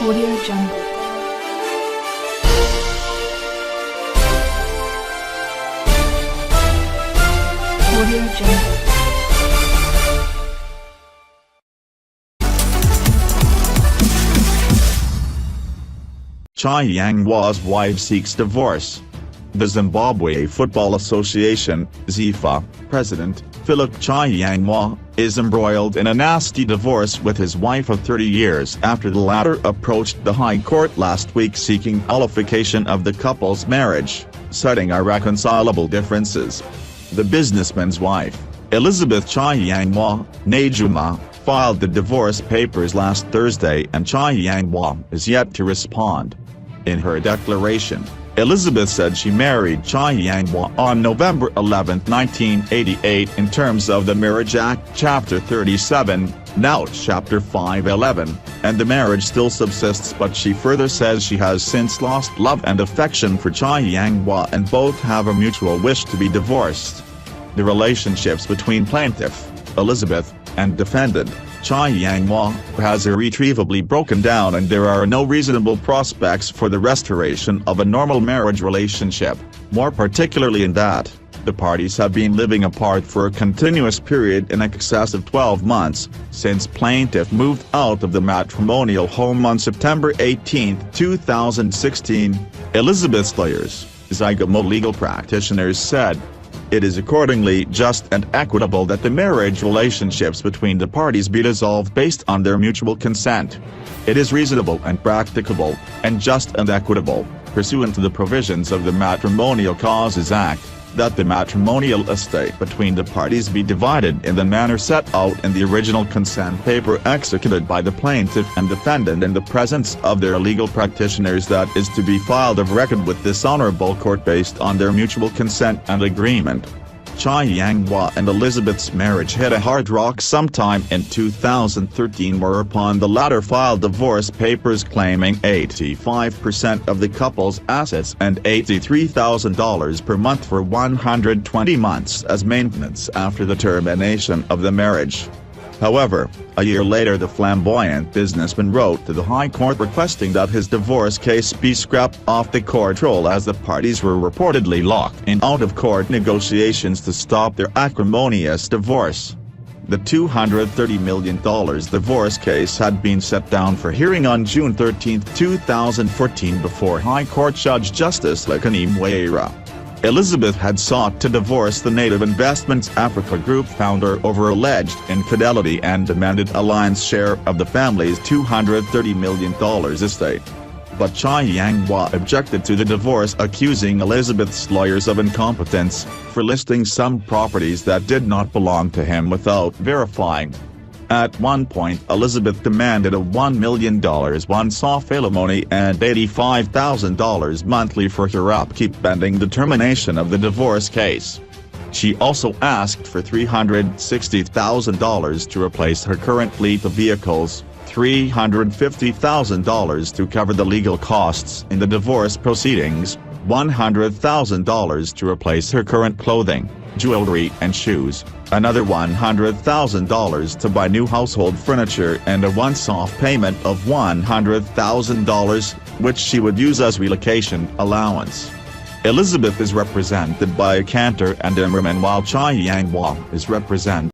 Audio Jungle. Audio Jungle. Chiyangwa's wife seeks divorce. The Zimbabwe Football Association, Zifa, president, Phillip Chiyangwa, is embroiled in a nasty divorce with his wife of 30 years after the latter approached the High Court last week seeking nullification of the couple's marriage, citing irreconcilable differences. The businessman's wife, Elizabeth Chiyangwa, Najuma, filed the divorce papers last Thursday and Chiyangwa is yet to respond. In her declaration, Elizabeth said she married Chiyangwa on November 11, 1988 in terms of the Marriage Act Chapter 37, now Chapter 511, and the marriage still subsists, but she further says she has since lost love and affection for Chiyangwa and both have a mutual wish to be divorced. The relationships between plaintiff, Elizabeth, and defendant, Chiyangwa, has irretrievably broken down and there are no reasonable prospects for the restoration of a normal marriage relationship, more particularly in that the parties have been living apart for a continuous period in excess of 12 months, since plaintiff moved out of the matrimonial home on September 18, 2016, Elizabeth's lawyers, Zifa legal practitioners, said. It is accordingly just and equitable that the marriage relationships between the parties be dissolved based on their mutual consent. It is reasonable and practicable, and just and equitable, pursuant to the provisions of the Matrimonial Causes Act, that the matrimonial estate between the parties be divided in the manner set out in the original consent paper executed by the plaintiff and defendant in the presence of their legal practitioners, that is to be filed of record with this honorable court based on their mutual consent and agreement. Chiyangwa and Elizabeth's marriage hit a hard rock sometime in 2013, whereupon the latter filed divorce papers claiming 85% of the couple's assets and $83,000 per month for 120 months as maintenance after the termination of the marriage. However, a year later the flamboyant businessman wrote to the High Court requesting that his divorce case be scrapped off the court roll as the parties were reportedly locked in out-of-court negotiations to stop their acrimonious divorce. The $230 million divorce case had been set down for hearing on June 13, 2014 before High Court Judge Justice Lekani Mwera. Elizabeth had sought to divorce the Native Investments Africa Group founder over alleged infidelity and demanded a lion's share of the family's $230 million estate. But Chiyangwa objected to the divorce, accusing Elizabeth's lawyers of incompetence for listing some properties that did not belong to him without verifying. At one point Elizabeth demanded a $1 million once-off alimony and $85,000 monthly for her upkeep pending the termination of the divorce case. She also asked for $360,000 to replace her current fleet of vehicles, $350,000 to cover the legal costs in the divorce proceedings, $100,000 to replace her current clothing, jewelry and shoes, another $100,000 to buy new household furniture, and a once-off payment of $100,000, which she would use as relocation allowance. Elizabeth is represented by a cantor and Immerman, while Chiyangwa is represented